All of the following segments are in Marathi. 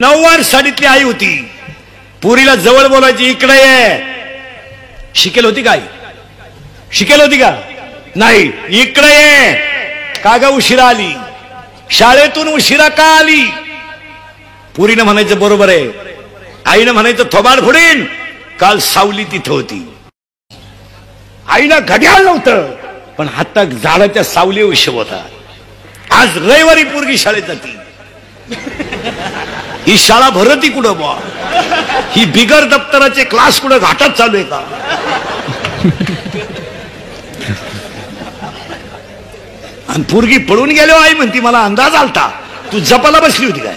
9वार साडीतली आई होती. पुरीला जवळ बोलायची, इकडे ये. शिकेल होती काय? शिकेल होती का? नाही. इकडे ये. का ग उशिरा आली? शाळेतून उशिरा का आली? पुरीनं म्हणायचं बरोबर आहे. आईनं म्हणायचं थोबाड फोडीन, काल सावली तिथं होती. आईला घड्याळ नव्हतं पण हातात झाडाच्या सावली हिशोब होता. आज रविवारी पोरगी शाळेत जाती. ही शाळा भरती कुठं बा? ही बिगर दप्तराचे क्लास कुठं घाटात चालू आहे का? आणि पोरगी पळून गेलो आई म्हणती मला अंदाज आलता. तू जपाला बसली होती काय?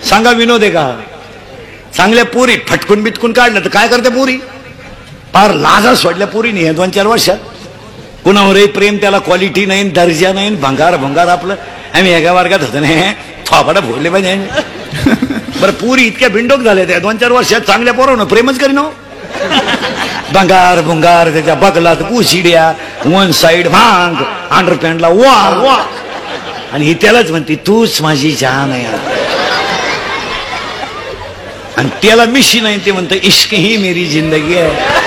सांगा विनोद आहे का? चांगल्या पोरी फटकून बिटकून काढलं तर काय करते पोरी? फार लाजा सोडल्या पोरीने 2-4 वर्षात. कुणावरही प्रेम, त्याला क्वालिटी नाही, दर्जा नाही, भंगार भंगार. आपलं आम्ही एका वर्गात होतो ना, थोपाडा फोडले पाहिजे. बरं पोरी इतक्या बिंडोक झाल्या त्या 2-4 वर्षात. चांगल्या पोरानं प्रेमच करीन. भंगार भंगार, त्याच्या बगलात पुशिड्या, वन साइड भांग, अंडरपॅन्टला वा वा. आणि ही त्यालाच म्हणते तूच माझी जान आहे. आणि त्याला मिशी नाही, ते म्हणतं इश्क ही मेरी जिंदगी आहे.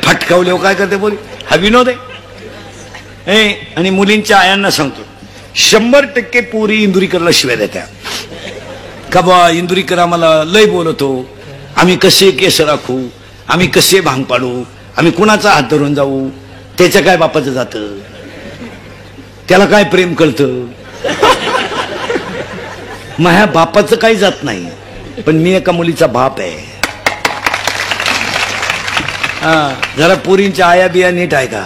फटकावले काय करते बोली? हा विनोद आहे. आणि मुलींच्या आयांना सांगतो, 100% पोरी इंदुरीकरला शिव्या देत्या का बा? इंदुरीकर आम्हाला लय बोलतो, आम्ही कसे केस राखू, आम्ही कसे भांग पाडू, आम्ही कुणाचा हात धरून जाऊ, त्याच्या काय बापाचं जातं, त्याला काय प्रेम कळतं. माझ्या बापाचं काही जात नाही, पण मी एका मुलीचा बाप आहे. जरा पोरींच्या आया बिया नीट आहे का?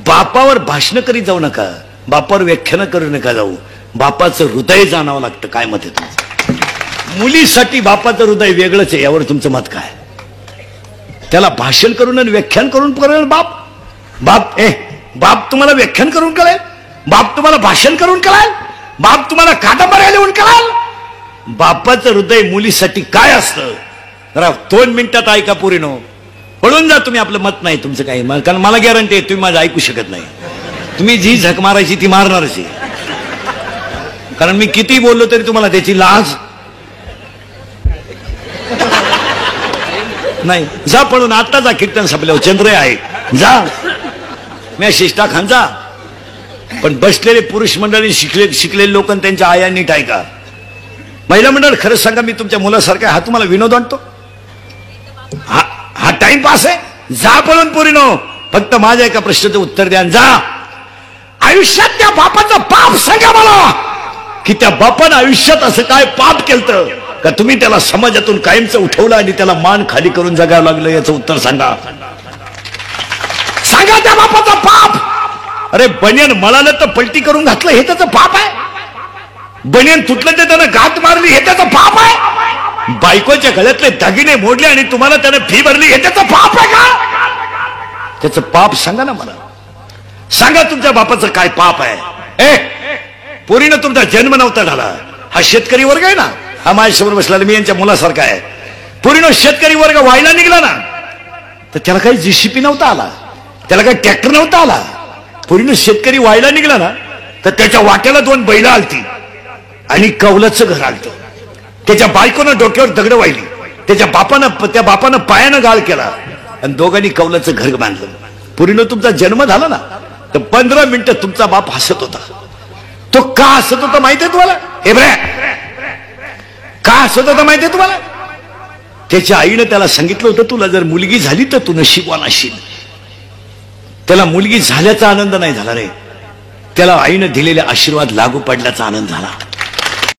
बापावर भाषण करीत जाऊ नका, बापावर व्याख्यान करू नका जाऊ. बापाचं हृदय जाणावं लागतं. काय मत आहे तुमचं? मुलीसाठी बापाचं हृदय वेगळंच आहे, यावर तुमचं मत काय? त्याला भाषण करून आणि व्याख्यान करून करेल बाप? बाप बाप तुम्हाला व्याख्यान करून कळेल? बाप तुम्हाला भाषण करून कळेल? बाप तुम्हाला कादंबऱ्या लिहून कळेल? बापाचं हृदय मुलीसाठी काय असतं? जरा 2 मिनिटात ऐका पोरीनो. पळून जा तुम्ही, आपलं मत नाही तुमचं काही. कारण मला गॅरंटी आहे तुम्ही माझं ऐकू शकत नाही. तुम्ही जी झक मारायची ती मारणारच आहे. कारण मी किती बोललो तरी तुम्हाला त्याची लाज नाही. जा पळून, आता जा. कीर्तन संपल्यावर चंद्र आहे, जा. मी शिष्टा खान जा. पण बसलेले पुरुष मंडळी, शिकलेले लोक आणि त्यांच्या आया नीट ऐका. महिला मंडळ, खरंच सांगा, मी तुमच्या मुलासारखा हा तुम्हाला विनोद आणतो? हा टाइमपास आहे? जा पळून पोरीनो. फक्त माझ्या एका प्रश्नाचं उत्तर द्या. जा. आयुष्यात त्या बापाचं पाप सांगा मला, की त्या बापानं आयुष्यात असं काय पाप केलं का तुम्ही त्याला समाजातून कायमचं उठवलं आणि त्याला मान खाली करून जगावं लागलं? याचं उत्तर सांगा. सांगा त्या बापाचं पाप. अरे बनियन मळालं तर पलटी करून घातलं हे त्याचं पाप आहे? बनियन तुटलं तर त्यानं घात मारली हे त्याचं पाप आहे? बायकोच्या गळ्यातले दागिने मोडले आणि तुम्हाला त्यानं फी भरली हे त्याचं पाप आहे का? त्याचं पाप सांगा ना मला. सांगा तुमच्या बापाचं काय पाप आहे? पोरीनं तुमचा जन्म नव्हता झाला. हा शेतकरी वर्ग आहे ना, हा माझ्यासमोर बसला, मी यांच्या मुलासारखा आहे. पोरीनं शेतकरी वर्ग व्हायला निघला ना, तर त्याला काही जीसीपी नव्हता आला, त्याला काही ट्रॅक्टर नव्हता आला. पोरीनं शेतकरी व्हायला निघला ना, तर त्याच्या वाट्याला 2 बैल आलती आणि कौलाचं घर आलतं. त्याच्या बायकोनं डोक्यावर दगड वाहिली, त्या बापानं पायानं गाळ केला आणि दोघांनी कौलाचं घर बांधलं. पोरीनं तुमचा जन्म झाला ना, तर 15 मिनिटं तुमचा बाप हसत होता. तो का हसत होता माहितीये तुम्हाला? का हसत होता माहितीये तुम्हाला? त्याच्या आईनं त्याला सांगितलं होतं, तुला जर मुलगी झाली तर तू नशीबवान असशील. त्याला मुलगी झाल्याचा आनंद नाही झाला रे, त्याला आईनं दिलेले आशीर्वाद लागू पडल्याचा आनंद झाला.